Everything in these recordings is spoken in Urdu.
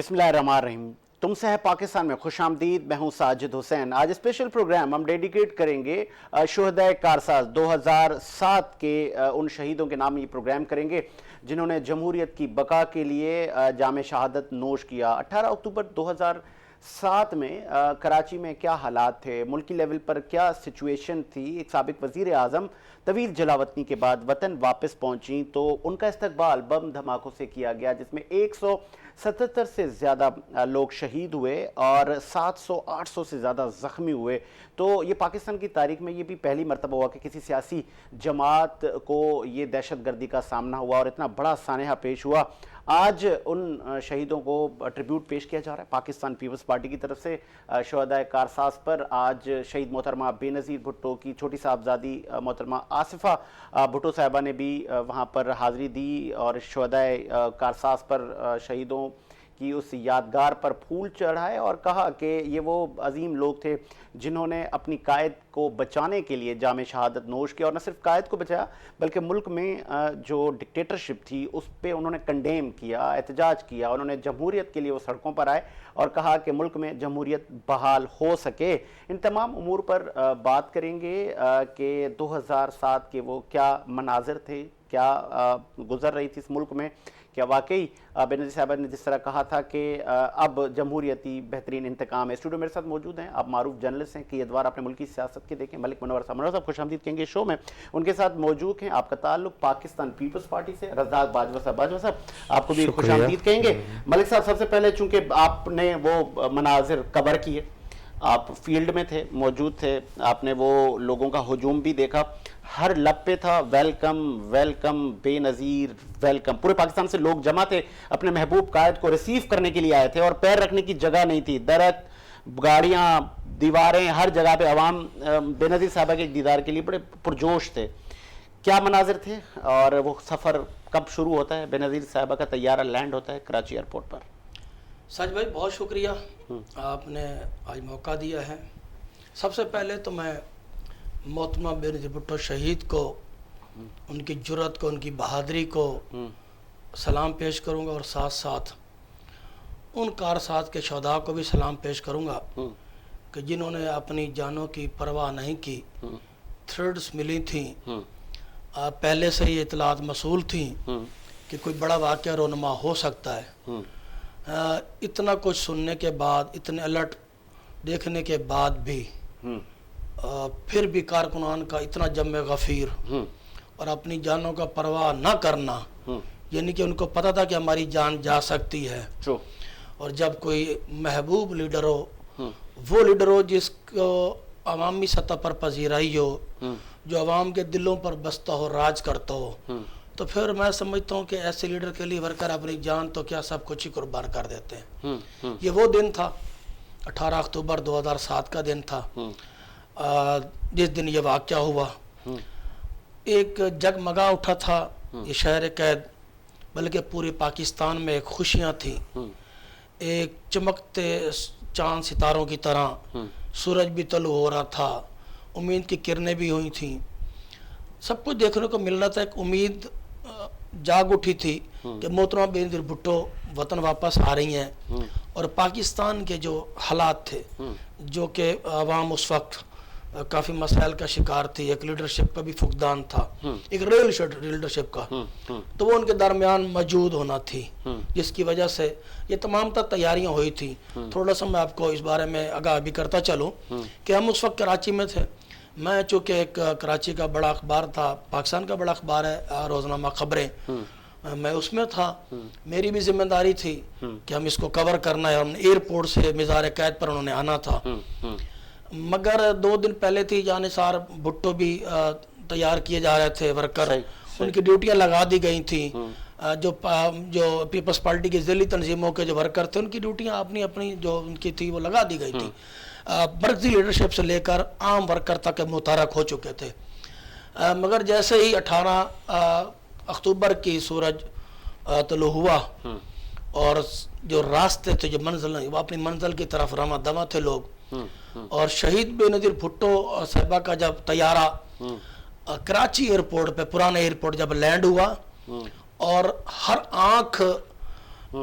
بسم اللہ الرحمن الرحیم۔ تم سے ہے پاکستان میں خوش آمدید، میں ہوں ساجد حسین۔ آج اسپیشل پروگرام ہم ڈیڈیکیٹ کریں گے شہدائے کارساز 2007 کے ان شہیدوں کے نام یہ پروگرام کریں گے جنہوں نے جمہوریت کی بقا کے لیے جام شہادت نوش کیا۔ 18 اکتوبر 2007 میں کراچی میں کیا حالات تھے، ملکی لیول پر کیا سچویشن تھی۔ ایک سابق وزیر اعظم طویل جلاوطنی کے بعد وطن واپس پہنچیں تو ان کا استقبال بم دھماکوں سے کیا گیا، جس میں 177 سے زیادہ لوگ شہید ہوئے اور 700-800 سے زیادہ زخمی ہوئے۔ تو یہ پاکستان کی تاریخ میں یہ بھی پہلی مرتبہ ہوا کہ کسی سیاسی جماعت کو یہ دہشت گردی کا سامنا ہوا اور اتنا بڑا سانحہ پیش ہوا۔ آج ان شہیدوں کو ٹریبیوٹ پیش کیا جا رہا ہے پاکستان پیپلز پارٹی کی طرف سے۔ شہدائے کارساز پر آج شہید محترمہ بے نظیر بھٹو کی چھوٹی صاحبزادی محترمہ آصفہ بھٹو صاحبہ نے بھی وہاں پر حاضری دی اور شہدائے کارساز پر شہیدوں کی اس یادگار پر پھول چڑھائے اور کہا کہ یہ وہ عظیم لوگ تھے جنہوں نے اپنی قائد کو بچانے کے لیے جام شہادت نوش کیا، اور نہ صرف قائد کو بچایا بلکہ ملک میں جو ڈکٹیٹرشپ تھی اس پہ انہوں نے کنڈیم کیا، احتجاج کیا۔ انہوں نے جمہوریت کے لیے وہ سڑکوں پر آئے اور کہا کہ ملک میں جمہوریت بحال ہو سکے۔ ان تمام امور پر بات کریں گے کہ 2007 کے وہ کیا مناظر تھے، کیا گزر رہی تھی اس ملک میں، کیا واقعی بے نظیر صاحبہ نے جس طرح کہا تھا کہ اب جمہوریتی بہترین انتقام ہے۔ اسٹوڈیو میرے ساتھ موجود ہیں، آپ معروف جرنلسٹ ہیں کہ ادوار اپنے ملکی سیاست کے دیکھیں، ملک منور صاحب خوش آمدید کہیں گے شو میں۔ ان کے ساتھ موجود ہیں، آپ کا تعلق پاکستان پیپلز پارٹی سے، رزاق باجوہ صاحب آپ کو بھی خوش آمدید کہیں گے۔ ملک صاحب سب سے پہلے چونکہ آپ نے وہ مناظر کور کیے، آپ فیلڈ میں تھے، موجود تھے، آپ نے وہ لوگوں کا ہجوم بھی دیکھا، ہر لب پہ تھا ویلکم ویلکم بے نظیر ویلکم۔ پورے پاکستان سے لوگ جمع تھے، اپنے محبوب قائد کو ریسیو کرنے کے لیے آئے تھے اور پیر رکھنے کی جگہ نہیں تھی، درخت، گاڑیاں، دیواریں، ہر جگہ پہ عوام بے نظیر صاحبہ کے دیدار کے لیے بڑے پرجوش تھے۔ کیا مناظر تھے اور وہ سفر کب شروع ہوتا ہے، بے نظیر صاحبہ کا طیارہ لینڈ ہوتا ہے کراچی ایئرپورٹ پر؟ سچ بھائی بہت شکریہ، آپ نے آج موقع دیا ہے۔ سب سے پہلے تو میں محترمہ بے نظیر بھٹو شہید کو، ان کی جرأت کو، ان کی بہادری کو سلام پیش کروں گا، اور ساتھ ساتھ ان کارساز کے شہداء کو بھی سلام پیش کروں گا کہ جنہوں نے اپنی جانوں کی پرواہ نہیں کی۔ تھریڈز ملی تھیں، پہلے سے ہی اطلاعات موصول تھیں کہ کوئی بڑا واقعہ رونما ہو سکتا ہے۔ اتنا کچھ سننے کے بعد، اتنے الرٹ دیکھنے کے بعد بھی پھر بھی کارکنان کا اتنا جم غفیر اور اپنی جانوں کا پرواہ نہ کرنا، یعنی کہ ان کو پتہ تھا کہ ہماری جان جا سکتی ہے۔ اور جب کوئی محبوب لیڈر ہو، وہ لیڈر ہو جس کو عوامی سطح پر پذیرائی ہو، جو عوام کے دلوں پر بستا ہو، راج کرتا ہو، تو پھر میں سمجھتا ہوں کہ ایسے لیڈر کے لیے ورکر اپنی جان تو کیا سب کچھ ہی قربان کر دیتے ہیں۔ یہ وہ دن تھا، 18 اکتوبر 2007 کا دن تھا جس دن یہ واقعہ ہوا۔ ایک جگمگا اٹھا تھا یہ شہر قید، بلکہ پورے پاکستان میں ایک خوشیاں تھیں، ایک چمکتے چاند ستاروں کی طرح سورج بھی طلوع ہو رہا تھا، امید کی کرنیں بھی ہوئی تھیں، سب کچھ دیکھنے کو مل رہا تھا۔ ایک امید جاگ اٹھی تھی کہ محترمہ بے نظیر بھٹو وطن واپس آ رہی ہیں، اور پاکستان کے جو حالات تھے، جو کہ عوام اس وقت کافی مسائل کا شکار تھی، ایک لیڈرشپ کا بھی فقدان تھا، ایک ریل لیڈرشپ کا، تو وہ ان کے درمیان موجود ہونا تھی، جس کی وجہ سے یہ تمام تیاریاں ہوئی تھی۔ تھوڑا سا میں آپ کو اس بارے میں آگاہ بھی کرتا چلوں کہ ہم اس وقت کراچی میں تھے۔ میں چونکہ ایک کراچی کا بڑا اخبار تھا، پاکستان کا بڑا اخبار ہے روزنامہ خبریں، میں اس میں تھا، میری بھی ذمہ داری تھی کہ ہم اس کو کور کرنا ہے۔ ہم نے ایئرپورٹ سے مزار قید پر انہوں نے آنا تھا، مگر 2 دن پہلے تھی جانثار بھٹو بھی تیار کیے جا رہے تھے ورکر، ان کی ڈیوٹیاں لگا دی گئی تھیں۔ جو پیپلز پارٹی کی ذیلی تنظیموں کے جو ورکر تھے، ان کی ڈیوٹیاں اپنی جو ان کی تھی وہ لگا دی گئی تھی، مرکزی لیڈرشپ سے لے کر عام ورکر تک متحرک ہو چکے تھے۔ مگر جیسے ہی 18 اکتوبر کی سورج طلوع ہوا اور جو راستے تھے، جو منزل، وہ اپنی منزل کی طرف رواں دواں تھے لوگ، اور شہید بے نظیر بھٹو صاحبہ کا جب طیارہ کراچی ایئرپورٹ پہ، پرانے ایئرپورٹ جب لینڈ ہوا، اور ہر آنکھ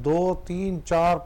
2, 3, 4,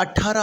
18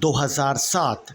2007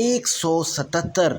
177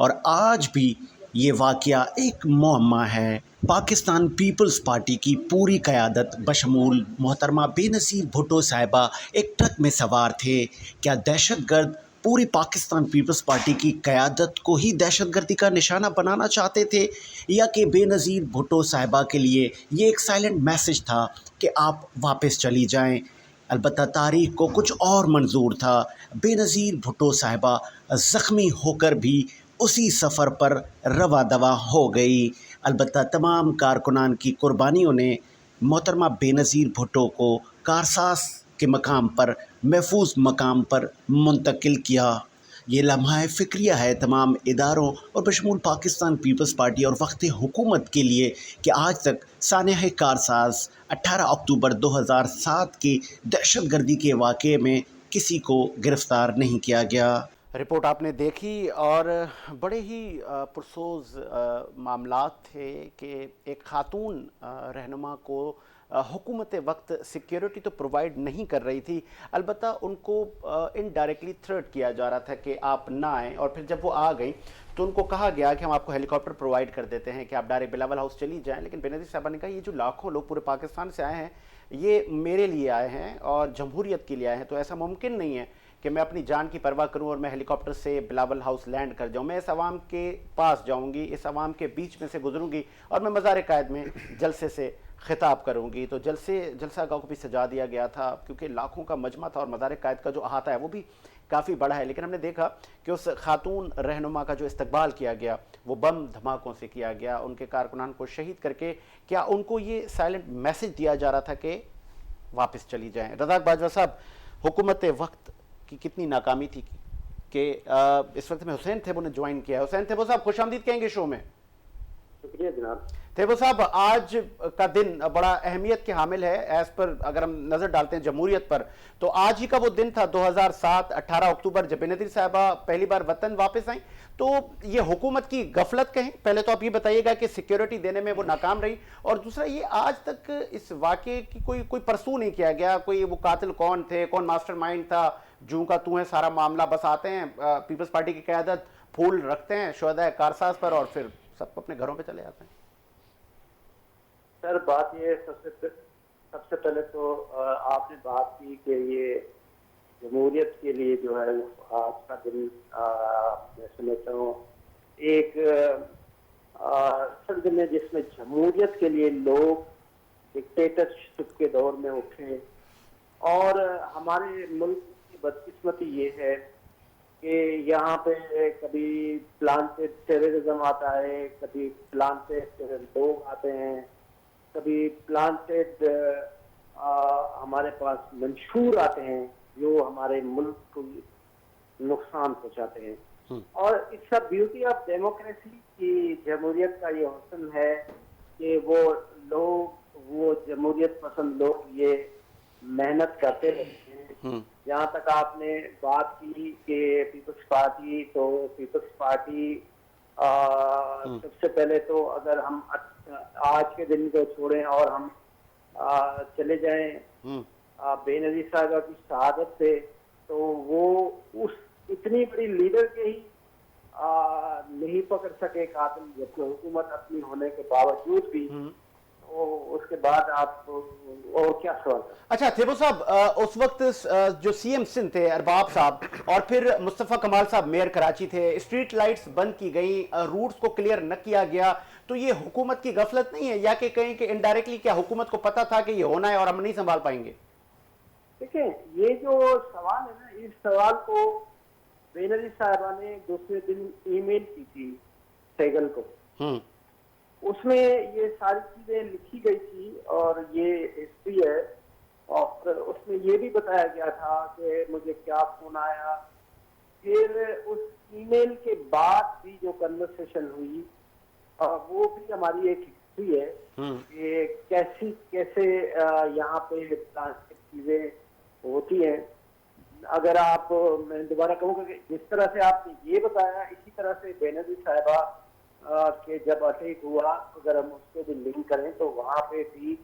اور آج بھی یہ واقعہ ایک معمہ ہے۔ پاکستان پیپلز پارٹی کی پوری قیادت بشمول محترمہ بے نظیر بھٹو صاحبہ ایک ٹرک میں سوار تھے۔ کیا دہشت گرد پوری پاکستان پیپلز پارٹی کی قیادت کو ہی دہشت گردی کا نشانہ بنانا چاہتے تھے، یا کہ بے نظیر بھٹو صاحبہ کے لیے یہ ایک سائلنٹ میسج تھا کہ آپ واپس چلی جائیں؟ البتہ تاریخ کو کچھ اور منظور تھا۔ بے نظیر بھٹو صاحبہ زخمی ہو کر بھی اسی سفر پر رواں دواں ہو گئی۔ البتہ تمام کارکنان کی قربانیوں نے محترمہ بے نظیر بھٹو کو کارساز کے مقام پر محفوظ مقام پر منتقل کیا۔ یہ لمحہ فکریہ ہے تمام اداروں اور بشمول پاکستان پیپلز پارٹی اور وقت حکومت کے لیے کہ آج تک سانحہ کارساز 18 اکتوبر 2007 کی دہشت گردی کے واقعے میں کسی کو گرفتار نہیں کیا گیا۔ رپورٹ آپ نے دیکھی اور بڑے ہی پرسوز معاملات تھے کہ ایک خاتون رہنما کو حکومت وقت سیکیورٹی تو پرووائڈ نہیں کر رہی تھی، البتہ ان کو انڈائریکٹلی تھریٹ کیا جا رہا تھا کہ آپ نہ آئیں، اور پھر جب وہ آ گئیں تو ان کو کہا گیا کہ ہم آپ کو ہیلی کاپٹر پرووائڈ کر دیتے ہیں کہ آپ ڈائریکٹ بلاول ہاؤس چلی جائیں۔ لیکن بینظیر صاحبہ نے کہا یہ جو لاکھوں لوگ پورے پاکستان سے آئے ہیں یہ میرے لیے آئے ہیں اور جمہوریت کے لیے آئے ہیں، تو ایسا ممکن نہیں ہے کہ میں اپنی جان کی پرواہ کروں اور میں ہیلی کاپٹر سے بلاول ہاؤس لینڈ کر جاؤں۔ میں اس عوام کے پاس جاؤں گی، اس عوام کے بیچ میں سے گزروں گی اور میں مزار قائد میں جلسے سے خطاب کروں گی۔ تو جلسہ گاہ کو بھی سجا دیا گیا تھا کیونکہ لاکھوں کا مجمع تھا اور مزار قائد کا جو احاطہ ہے وہ بھی کافی بڑا ہے۔ لیکن ہم نے دیکھا کہ اس خاتون رہنما کا جو استقبال کیا گیا وہ بم دھماکوں سے کیا گیا، ان کے کارکنان کو شہید کر کے کیا ان کو یہ سائلنٹ میسج دیا جا رہا تھا کہ واپس چلی جائیں۔ رزاق باجوہ صاحب، حکومت وقت کی کتنی ناکامی تھی کہ اس وقت میں حسین تھیبو نے جوائن کیا ہے۔ حسین تھیبو صاحب خوش آمدید کہیں گے شو میں۔ شکریہ جناب۔ تھیبو صاحب، آج کا دن بڑا اہمیت کے حامل ہے ایز پر اگر ہم نظر ڈالتے ہیں جمہوریت پر، تو آج ہی کا وہ دن تھا 2007 18 اکتوبر جب بے نظیر صاحبہ پہلی بار وطن واپس آئیں۔ تو یہ حکومت کی غفلت کہیں، پہلے تو آپ یہ بتائیے گا کہ سیکیورٹی دینے میں وہ ناکام رہی، اور دوسرا یہ آج تک اس واقعے کی کوئی پرسو نہیں کیا گیا، کوئی وہ قاتل کون تھے، کون ماسٹر مائنڈ تھا، جوں کا تو ہے سارا معاملہ، بس آتے ہیں پیپلز پارٹی کی قیادت پھول رکھتے ہیں شہداء کارساز پر اور پھر سب اپنے گھروں پہ چلے جاتے ہیں۔ سر بات یہ سب سے پہلے تو آپ نے بات کی کہ یہ جمہوریت کے لیے جو ہے آج کا دن میں سمجھتا ہوں ایک اصل دن ہے جس میں جمہوریت کے لیے لوگ ڈکٹیٹرشپ کے دور میں اٹھے، اور ہمارے ملک کی بدقسمتی یہ ہے کہ یہاں پہ کبھی پلانٹڈ ٹیررزم آتا ہے، کبھی پلانٹڈ لوگ آتے ہیں، کبھی پلانٹڈ ہمارے پاس منشور آتے ہیں جو ہمارے ملک کو نقصان پہنچاتے ہیں۔ اور it's a beauty of democracy کی جمہوریت کا یہ حسن ہے کہ وہ جمہوریت پسند لوگ یہ محنت کرتے رہتے ہیں۔ جہاں تک آپ نے بات کی کہ پیپلز پارٹی، تو پیپلز پارٹی سب سے پہلے تو اگر ہم آج کے دن کو چھوڑیں اور ہم چلے جائیں بے نظیر صاحبہ کی شہادت سے، تو وہ اس اتنی بڑی لیڈر کے ہی نہیں پکڑ سکے قاتل، جبکہ حکومت اپنی ہونے کے باوجود بھی، اس کے بعد آپ اور کیا سوال کریں؟ اچھا تھیبو صاحب، اس وقت جو سی ایم سندھ تھے ارباب صاحب، اور پھر مصطفیٰ کمال صاحب میئر کراچی تھے، اسٹریٹ لائٹس بند کی گئیں، روٹس کو کلیئر نہ کیا گیا، تو یہ حکومت کی غفلت نہیں ہے، یا کہ کہیں کہ انڈائریکٹلی کیا حکومت کو پتہ تھا کہ یہ ہونا ہے اور ہم نہیں سنبھال پائیں گے؟ دیکھیں یہ جو سوال ہے نا، اس سوال کو بے نظیر صاحبہ نے دوسرے دن ای میل کی تھی سیگل کو، اس میں یہ ساری چیزیں لکھی گئی تھی اور یہ ہسٹری ہے، اور اس میں یہ بھی بتایا گیا تھا کہ مجھے کیا فون آیا۔ پھر اس ای میل کے بعد بھی جو کنورسیشن ہوئی وہ بھی ہماری ایک ہسٹری ہے کہ کیسے یہاں پہ چیزیں ہوتی ہیں۔ اگر آپ، میں دوبارہ کہوں گا کہ جس طرح سے آپ نے یہ بتایا، اسی طرح سے بے نظیر صاحبہ کہ جب اٹیک ہوا، اگر ہم اس کو بھی لنک کریں تو وہاں پہ بھی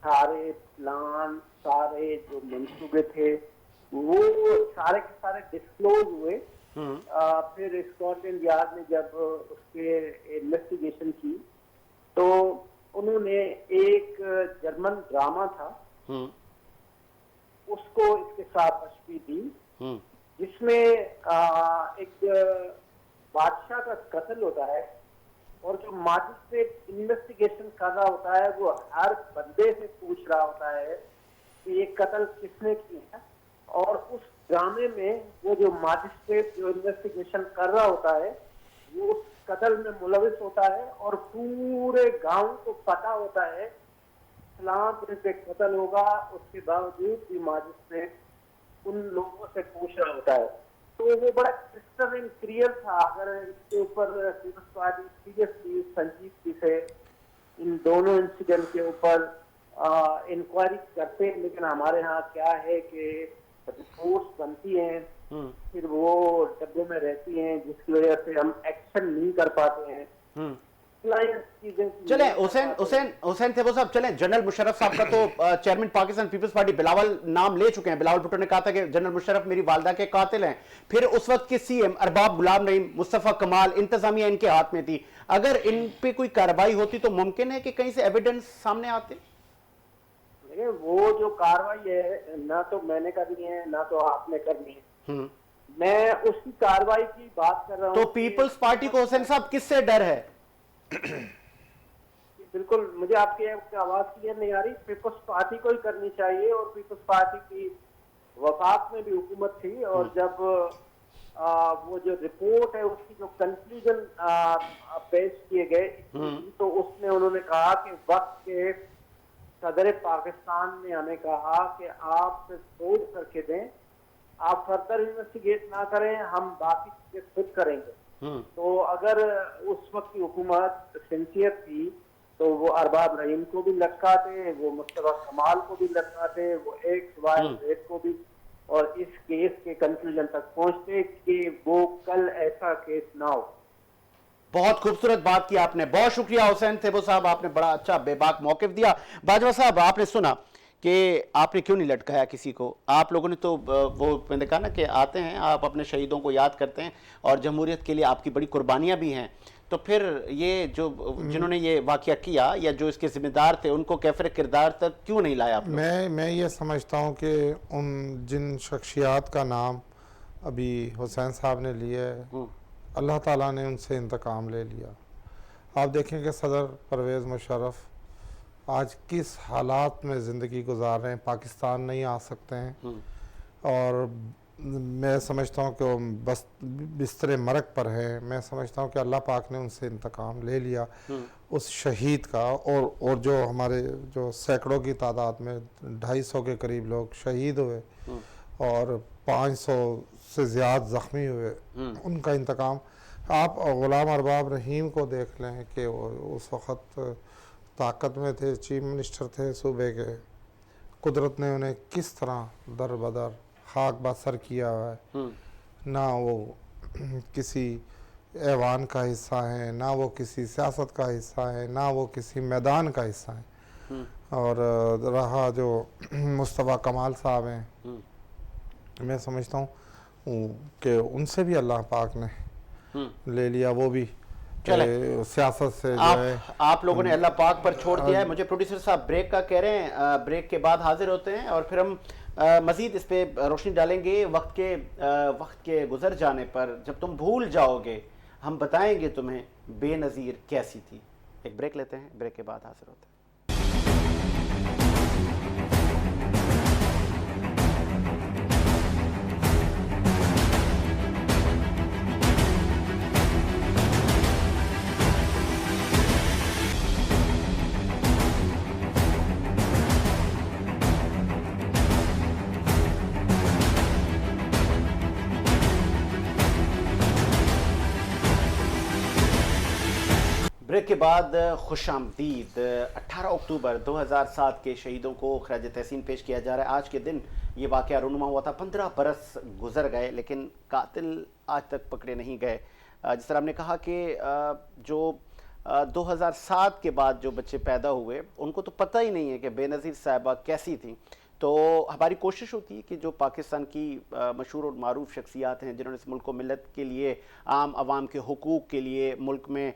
سارے پلان، سارے جو منصوبے تھے وہ سارے کے سارے ڈسکلوز ہوئے، پھر اسکاٹلینڈ یارڈ نے جب اس کے انویسٹیگیشن کی تو انہوں نے ایک جرمن ڈرامہ تھا اس کو اس کے ساتھ تشبیہ دی، جس میں ایک بادشاہ کا قتل ہوتا ہے اور جو ماجسٹریٹ انویسٹیگیشن کر رہا ہوتا ہے وہ ہر بندے سے پوچھ رہا ہوتا ہے کہ یہ قتل کس نے کیا ہے، اور اس ڈرامے میں وہ جو ماجسٹریٹ جو انویسٹیگیشن کر رہا ہوتا ہے وہ اس قتل میں ملوث ہوتا ہے اور پورے گاؤں کو پتا ہوتا ہے اسلام پہ قتل ہوگا، اس کے باوجود بھی ماجسٹریٹ ان لوگوں سے پوچھ رہا ہوتا ہے. تو وہ بڑا کرسٹل اینڈ کلیئر تھا. اگر اس کے اوپر پیپلز پارٹی سیریسلی سنجیدگی سے ان دونوں انسیڈنٹ کے اوپر انکوائری کرتے ہیں، لیکن ہمارے ہاں کیا ہے کہ رپورٹس بنتی ہیں پھر وہ ڈبے میں رہتی ہیں جس کی وجہ سے ہم ایکشن نہیں کر پاتے ہیں. چلیں حسین تھیبو صاحب، چلیں جنرل مشرف صاحب کا تو chairman Pakistan peoples party Bilawal نام لے چکے ہیں. بلاول بھٹو نے کہا تھا کہ جنرل مشرف میری والدہ کے قاتل ہیں. پھر اس وقت کے سی ایم ارباب غلام رحیم، مصطفیٰ کمال، انتظامیہ ان کے ہاتھ میں تھی. اگر ان پہ کوئی کارروائی ہوتی تو ممکن ہے کہ کہیں سے ایویڈنس سامنے آتے؟ وہ جو کاروائی ہے نہ تو میں نے کرنی ہے نہ تو آپ نے کرنی ہے، میں اس کی کاروائی کی بات کر رہا ہوں. تو پیپلز پارٹی کو حسین صاحب کس سے ڈر ہے؟ بالکل مجھے آپ کی آواز کلیئر نہیں آ رہی. پیپلز پارٹی کو ہی کرنی چاہیے، اور پیپلز پارٹی کی وفاق میں بھی حکومت تھی، اور جب وہ جو رپورٹ ہے اس کی جو کنکلوژن پیش کیے گئے تو اس میں انہوں نے کہا کہ وقت کے صدر پاکستان نے ہمیں کہا کہ آپ سوچ کر کے دیں، آپ فردر انویسٹیگیٹ نہ کریں، ہم باقی چیزیں خود کریں گے. تو اگر اس وقت کی حکومت سنسیئر تھی تو وہ ارباب رحیم کو بھی لٹکاتے، وہ مصطفیٰ کمال کو بھی لٹکاتے، وہ ایکس وائی زیڈ کو بھی، اور اس کیس کے کنکلوژن تک پہنچتے کہ وہ کل ایسا کیس نہ ہو. بہت خوبصورت بات کی آپ نے، بہت شکریہ حسین تھیبو صاحب، آپ نے بڑا اچھا بے باک موقف دیا. باجوہ صاحب، آپ نے سنا کہ آپ نے کیوں نہیں لٹکایا کسی کو. آپ لوگوں نے تو وہ میں نے کہا نا کہ آتے ہیں، آپ اپنے شہیدوں کو یاد کرتے ہیں اور جمہوریت کے لیے آپ کی بڑی قربانیاں بھی ہیں. تو پھر یہ جو جنہوں نے یہ واقعہ کیا یا جو اس کے ذمہ دار تھے ان کو کیفر کردار تک کیوں نہیں لایا آپ لوگ؟ میں یہ سمجھتا ہوں کہ ان جن شخصیات کا نام ابھی حسین صاحب نے لیا ہے، اللہ تعالیٰ نے ان سے انتقام لے لیا. آپ دیکھیں کہ صدر پرویز مشرف آج کس حالات میں زندگی گزار رہے ہیں، پاکستان نہیں آ سکتے ہیں، اور میں سمجھتا ہوں کہ وہ بس بستر مرگ پر ہیں. میں سمجھتا ہوں کہ اللہ پاک نے ان سے انتقام لے لیا اس شہید کا، اور جو ہمارے جو سینکڑوں کی تعداد میں 250 کے قریب لوگ شہید ہوئے اور 500 سے زیادہ زخمی ہوئے، ان کا انتقام. آپ غلام ارباب رحیم کو دیکھ لیں کہ وہ اس وقت طاقت میں تھے، چیف منسٹر تھے صوبے کے. قدرت نے انہیں کس طرح در بدر خاک بسر کیا ہوا ہے. نہ وہ کسی ایوان کا حصہ ہیں، نہ وہ کسی سیاست کا حصہ ہے، نہ وہ کسی میدان کا حصہ ہیں. اور رہا جو مصطفیٰ کمال صاحب ہیں، میں سمجھتا ہوں کہ ان سے بھی اللہ پاک نے لے لیا. وہ بھی سیاست سے جو ہے آپ لوگوں نے اللہ پاک پر چھوڑ دیا ہے. مجھے پروڈیوسر صاحب بریک کا کہہ رہے ہیں، بریک کے بعد حاضر ہوتے ہیں اور پھر ہم مزید اس پہ روشنی ڈالیں گے. وقت کے گزر جانے پر جب تم بھول جاؤ گے ہم بتائیں گے تمہیں بے نظیر کیسی تھی. ایک بریک لیتے ہیں، بریک کے بعد حاضر ہوتے ہیں. بریک کے بعد خوش آمدید. 18 اکتوبر 2007 کے شہیدوں کو خراج تحسین پیش کیا جا رہا ہے. آج کے دن یہ واقعہ رونما ہوا تھا. 15 برس گزر گئے لیکن قاتل آج تک پکڑے نہیں گئے. جس طرح ہم نے کہا کہ جو 2007 کے بعد جو بچے پیدا ہوئے ان کو تو پتہ ہی نہیں ہے کہ بے نظیر صاحبہ کیسی تھیں. تو ہماری کوشش ہوتی ہے کہ جو پاکستان کی مشہور اور معروف شخصیات ہیں جنہوں نے اس ملک کو ملت کے لیے، عام عوام کے حقوق کے لیے، ملک میں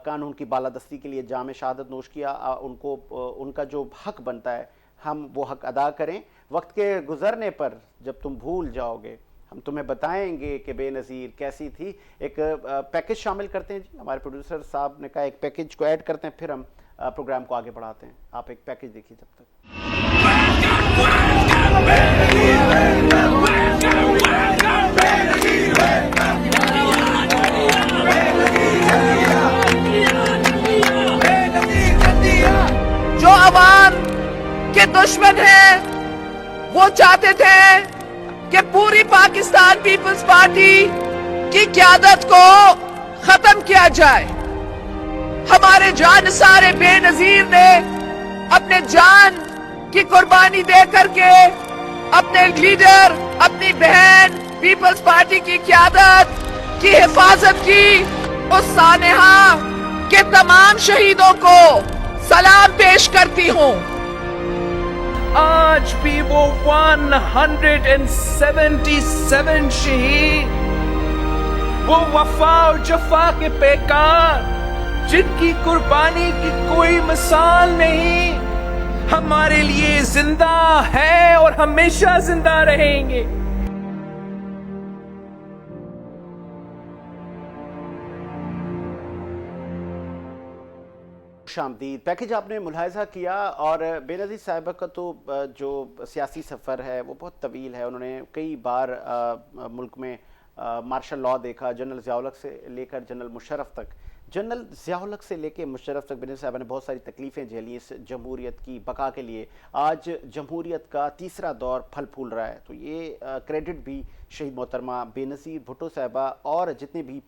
قانون کی بالادستی کے لیے جام شہادت نوش کیا، ان کا جو حق بنتا ہے ہم وہ حق ادا کریں. وقت کے گزرنے پر جب تم بھول جاؤ گے ہم تمہیں بتائیں گے کہ بے نظیر کیسی تھی. ایک پیکج شامل کرتے ہیں جی، ہمارے پروڈیوسر صاحب نے کہا ایک پیکج کو ایڈ کرتے ہیں پھر ہم پروگرام کو آگے بڑھاتے ہیں. آپ ایک پیکج دیکھیے جب تک. جو عوام کے دشمن ہیں وہ چاہتے تھے کہ پوری پاکستان پیپلز پارٹی کی قیادت کو ختم کیا جائے. ہمارے جانثار بے نظیر نے اپنے جان کی قربانی دے کر کے اپنے لیڈر، اپنی بہن پیپلز پارٹی کی قیادت کی حفاظت کی. اس سانحہ کے تمام شہیدوں کو سلام پیش کرتی ہوں. آج بھی وہ 177 شہید، وہ وفا اور جفا کے پیکار جن کی قربانی کی کوئی مثال نہیں، ہمارے لیے زندہ ہے اور ہمیشہ زندہ رہیں گے. خوش آمدید. پیکج آپ نے ملاحظہ کیا اور بے نظیر صاحبہ کا تو جو سیاسی سفر ہے وہ بہت طویل ہے. انہوں نے کئی بار ملک میں مارشل لاء دیکھا، جنرل ضیاء الحق سے لے کر جنرل مشرف تک. جنرل ضیاء الحق سے لے کے مشرف تک بے نظیر صاحبہ نے بہت ساری تکلیفیں جھیلی اس جمہوریت کی بقا کے لیے. آج جمہوریت کا تیسرا دور پھل پھول رہا ہے تو یہ کریڈٹ بھی شہید محترمہ بے نظیر بھٹو صاحبہ اور جتنے بھی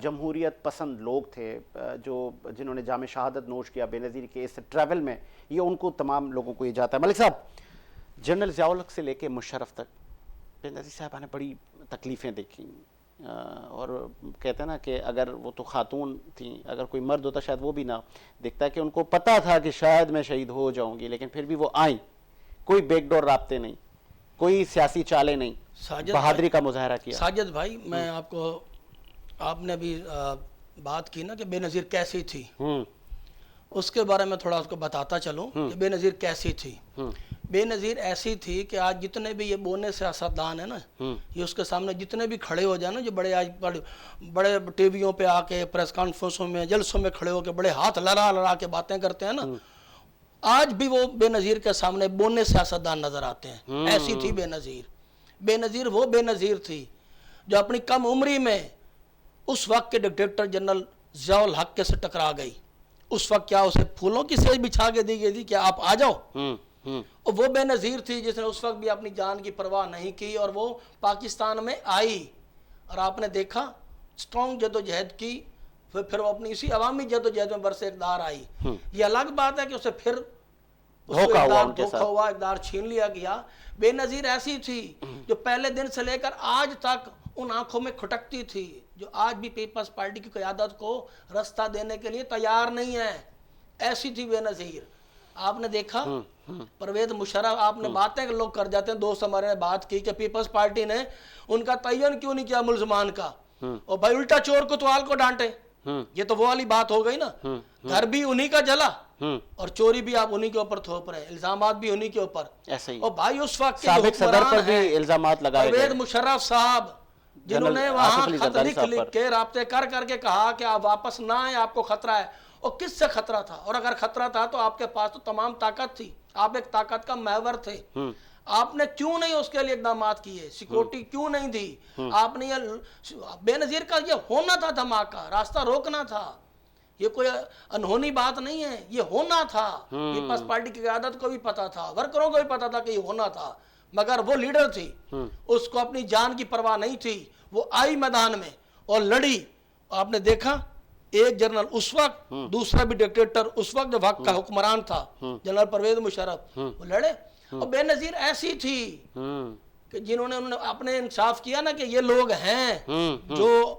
جمہوریت پسند لوگ تھے جنہوں نے جام شہادت نوش کیا بے نظیر کے اس ٹریول میں، یہ ان کو تمام لوگوں کو یہ جاتا ہے. ملک صاحب، جنرل ضیاء الحق سے لے کے مشرف تک بے نظیر صاحبہ نے بڑی تکلیفیں دیکھی اور کہتے ہیں نا کہ اگر وہ تو خاتون تھیں، اگر کوئی مرد ہوتا شاید وہ بھی نہ دیکھتا کہ ان کو پتہ تھا کہ شاید میں شہید ہو جاؤں گی، لیکن پھر بھی وہ آئیں. کوئی بیک ڈور رابطے نہیں، کوئی سیاسی چالیں نہیں، بہادری کا مظاہرہ کیا. ساجد بھائی، میں آپ نے بھی بات کی نا کہ بے نظیر کیسی تھی، اس کے بارے میں تھوڑا اس کو بتاتا چلوں کہ بے نظیر کیسی تھی. بے نظیر ایسی تھی کہ آج جتنے بھی یہ بونے سیاستدان ہیں نا، یہ اس کے سامنے جتنے بھی کھڑے ہو جائیں نا، جو بڑے ٹی ویوں پہ آ کے پریس کانفرنسوں میں جلسوں میں کھڑے ہو کے بڑے ہاتھ لڑا کے باتیں کرتے ہیں نا، آج بھی وہ بے نظیر کے سامنے بونے سیاستدان نظر آتے ہیں. ایسی تھی بے نظیر. بے نظیر وہ بے نظیر تھی جو اپنی کم عمری میں اس وقت کے ڈکٹیٹر جنرل ضیاء الحق کے سے ٹکرا گئی. اس وقت کیا اسے پھولوں کی سیج بچھا کے دی گئی تھی کہ آپ آ جاؤ. اور وہ بے نظیر تھی جس نے اس وقت بھی اپنی جان کی پرواہ نہیں کی اور وہ پاکستان میں آئی اور آپ نے دیکھا اسٹرانگ جدوجہد کی، پھر وہ اپنی اسی عوامی جدوجہد میں برسے اقتدار آئی. یہ الگ بات ہے کہ اسے پھر دھوکہ ہوا، اقتدار چھین لیا گیا. بے نظیر ایسی تھی جو پہلے دن سے لے کر آج تک ان آنکھوں میں کھٹکتی تھی جو آج بھی پیپلز پارٹی کی قیادت کو رستہ دینے کے لیے تیار نہیں ہے. ایسی تھی بے نظیر. آپ نے دیکھا پرویز مشرف، آپ نے باتیں لوگ کر جاتے ہیں، دوست ہمارے نے بات کی کہ پیپلز پارٹی نے ان کا تعین کیوں نہیں کیا ملزمان کا، اور بھائی الٹا چور کوتوال کو ڈانٹے. یہ تو وہ والی بات ہو گئی نا، گھر بھی انہی کا جلا اور چوری بھی آپ انہی کے اوپر تھوپ رہے، الزامات بھی انہی کے اوپر. اور بھائی اس وقت کے سابق صدر پر بھی الزامات لگائے گئے. پرویز مشرف صاحب جنہوں نے وہاں خط لکھ کے رابطے کر کے کہا کہ آپ واپس نہ آئیں، آپ کو خطرہ ہے. اور کس سے خطرہ تھا؟ اور اگر خطرہ تھا تو آپ کے پاس تو تمام طاقت تھی، آپ ایک طاقت کا محور تھے. آپ نے کیوں نہیں اس کے لیے اقدامات کیے؟ سیکورٹی کیوں نہیں دی؟ آپ نے یہ بے نظیر کا یہ ہونا تھا دھماکہ، راستہ روکنا تھا. یہ کوئی انہونی بات نہیں ہے، یہ ہونا تھا. پیپلز پارٹی کی قیادت کو بھی پتا تھا، ورکروں کو بھی پتا تھا کہ یہ ہونا تھا، مگر وہ لیڈر تھی، اس کو اپنی جان کی پرواہ نہیں تھی. وہ آئی میدان میں اور لڑی. آپ نے دیکھا ایک جنرل اس وقت، دوسرا بھی ڈکٹیٹر اس وقت جو وقت کا حکمران تھا جنرل پرویز مشرف، وہ لڑے. اور بے نظیر ایسی تھی کہ جنہوں نے اپنے انصاف کیا نا کہ یہ لوگ ہیں جو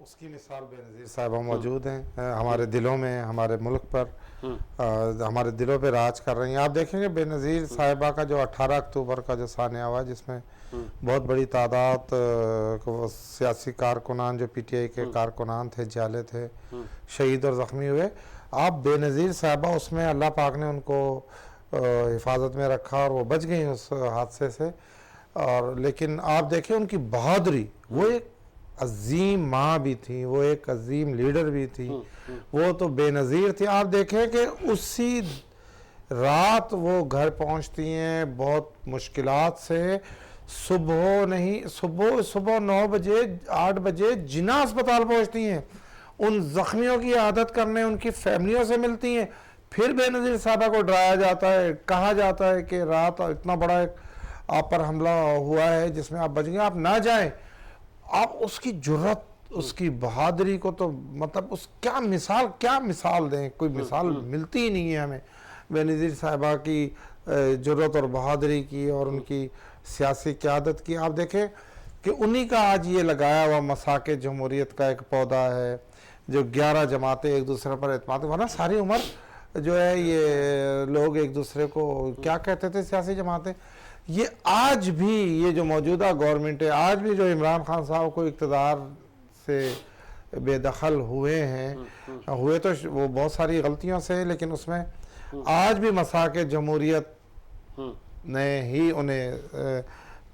اس کی مثال بے نظیر صاحبہ موجود ہیں ہمارے دلوں میں, ہمارے ملک پر, ہمارے دلوں پہ راج کر رہی ہیں. آپ دیکھیں گے بے نظیر صاحبہ کا جو 18 اکتوبر کا جو سانحہ ہوا, جس میں بہت بڑی تعداد سیاسی کارکنان جو پی ٹی آئی کے کارکنان تھے, جالے تھے, شہید اور زخمی ہوئے. آپ بے نظیر صاحبہ اس میں اللہ پاک نے ان کو حفاظت میں رکھا اور وہ بچ گئیں اس حادثے سے. اور لیکن آپ دیکھیں ان کی بہادری, وہ ایک عظیم ماں بھی تھی, وہ ایک عظیم لیڈر بھی تھی, وہ تو بے نظیر تھی. آپ دیکھیں کہ اسی رات وہ گھر پہنچتی ہیں بہت مشکلات سے, صبح 9 بجے 8 بجے جناح اسپتال پہنچتی ہیں, ان زخمیوں کی عیادت کرنے ان کی فیملیوں سے ملتی ہیں. پھر بے نظیر صاحبہ کو ڈرایا جاتا ہے, کہا جاتا ہے کہ رات اتنا بڑا ایک آپ پر حملہ ہوا ہے جس میں آپ بچ گئے, آپ نہ جائیں. آپ اس کی جرت, اس کی بہادری کو تو مطلب اس کیا مثال دیں, کوئی مثال ملتی ہی نہیں ہے ہمیں بے نظیر صاحبہ کی جرت اور بہادری کی اور ان کی سیاسی قیادت کی. آپ دیکھیں کہ انہی کا آج یہ لگایا ہوا مساک جمہوریت کا ایک پودا ہے, جو 11 جماعتیں ایک دوسرے پر اعتماد, ورنہ ساری عمر جو ہے یہ لوگ ایک دوسرے کو کیا کہتے تھے سیاسی جماعتیں. یہ آج بھی یہ جو موجودہ گورنمنٹ ہے, آج بھی جو عمران خان صاحب کو اقتدار سے بے دخل ہوئے ہیں, ہوئے تو وہ بہت ساری غلطیوں سے, لیکن اس میں آج بھی مساک جمہوریت نے ہی انہیں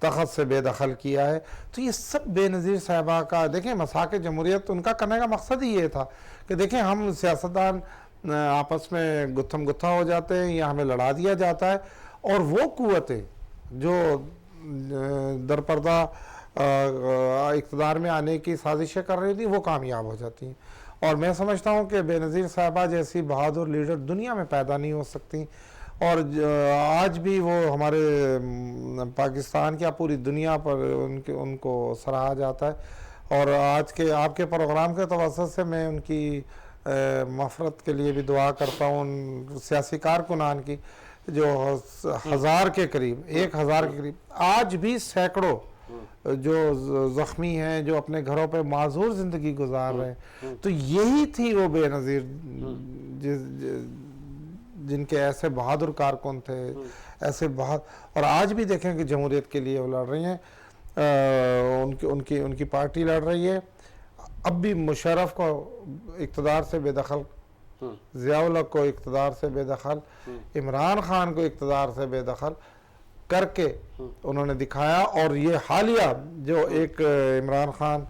تخت سے بے دخل کیا ہے. تو یہ سب بے نظیر صاحبہ کا دیکھیں, مساک جمہوریت ان کا کرنے کا مقصد ہی یہ تھا کہ دیکھیں ہم سیاستدان آپس میں گتھم گتھا ہو جاتے ہیں یا ہمیں لڑا دیا جاتا ہے, اور وہ قوتیں جو درپردہ اقتدار میں آنے کی سازشیں کر رہی تھی وہ کامیاب ہو جاتی ہیں. اور میں سمجھتا ہوں کہ بے نظیر صاحبہ جیسی بہادر لیڈر دنیا میں پیدا نہیں ہو سکتی, اور آج بھی وہ ہمارے پاکستان کی پوری دنیا پر ان کو سراہا جاتا ہے. اور آج کے آپ کے پروگرام کے توسط سے میں ان کی مغفرت کے لیے بھی دعا کرتا ہوں, ان سیاسی کارکنان کی جو 1000 کے قریب 1000 کے قریب آج بھی سینکڑوں جو زخمی ہیں, جو اپنے گھروں پہ معذور زندگی گزار رہے ہیں. تو یہی تھی وہ بے نظیر جن کے ایسے بہادر کارکن تھے, ایسے اور آج بھی دیکھیں کہ جمہوریت کے لیے وہ لڑ رہی ہیں, ان کی پارٹی لڑ رہی ہے. اب بھی مشرف کو اقتدار سے بے دخل, ضیاء الحق کو اقتدار سے بے دخل, عمران خان کو اقتدار سے بے دخل کر کے انہوں نے دکھایا. اور یہ حالیہ جو ایک عمران خان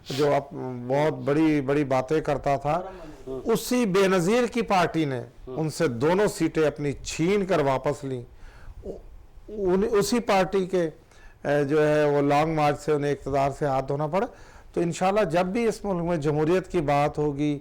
جو بہت بڑی باتیں کرتا تھا, اسی بے نظیر کی پارٹی نے ان سے 2 سیٹیں اپنی چھین کر واپس لیں. اسی پارٹی کے جو ہے وہ لانگ مارچ سے انہیں اقتدار سے ہاتھ دھونا پڑا. تو انشاءاللہ جب بھی اس ملک میں جمہوریت کی بات ہوگی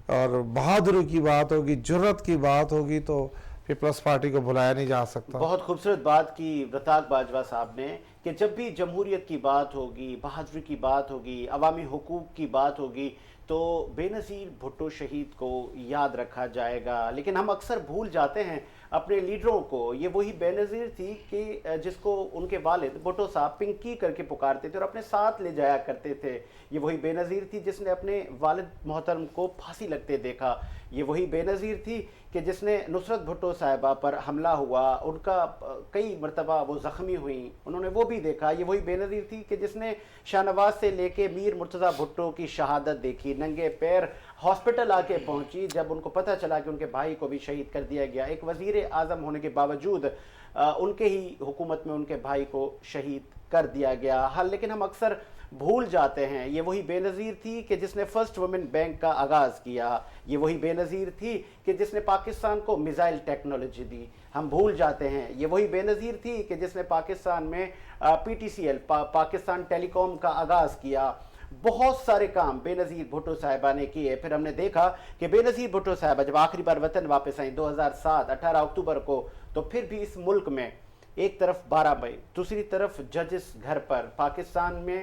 اور بہادری کی بات ہوگی, جرت کی بات ہوگی, تو پیپلز پارٹی کو بھلایا نہیں جا سکتا. بہت خوبصورت بات کی رتاق باجوہ صاحب نے کہ جب بھی جمہوریت کی بات ہوگی, بہادری کی بات ہوگی, عوامی حقوق کی بات ہوگی, تو بے نظیر بھٹو شہید کو یاد رکھا جائے گا. لیکن ہم اکثر بھول جاتے ہیں اپنے لیڈروں کو. یہ وہی بے نظیر تھی کہ جس کو ان کے والد بھٹو صاحب پنکی کر کے پکارتے تھے اور اپنے ساتھ لے جایا کرتے تھے. یہ وہی بے نظیر تھی جس نے اپنے والد محترم کو پھانسی لگتے دیکھا. یہ وہی بے نظیر تھی کہ جس نے نصرت بھٹو صاحبہ پر حملہ ہوا, ان کا کئی مرتبہ وہ زخمی ہوئیں, انہوں نے وہ بھی دیکھا. یہ وہی بے نظیر تھی کہ جس نے شاہ نواز سے لے کے میر مرتضیٰ بھٹو کی شہادت دیکھی, ننگے پیر ہاسپٹل آ کے پہنچی جب ان کو پتہ چلا کہ ان کے بھائی کو بھی شہید کر دیا گیا. ایک وزیر اعظم ہونے کے باوجود ان کے ہی حکومت میں ان کے بھائی کو شہید کر دیا گیا. لیکن ہم اکثر بھول جاتے ہیں. یہ وہی بے نظیر تھی کہ جس نے فرسٹ وومن بینک کا آغاز کیا. یہ وہی بے نظیر تھی کہ جس نے پاکستان کو میزائل ٹیکنالوجی دی. ہم بھول جاتے ہیں. یہ وہی بے نظیر تھی کہ جس نے پاکستان میں PTCL پاکستان ٹیلی کام کا آغاز کیا. بہت سارے کام بے نظیر بھٹو صاحبہ نے کیے. پھر ہم نے دیکھا کہ بے نظیر بھٹو صاحبہ جب آخری بار وطن واپس آئیں 2007 18 اکتوبر کو, تو پھر بھی اس ملک میں ایک طرف 12 مئی, دوسری طرف ججز گھر پر, پاکستان میں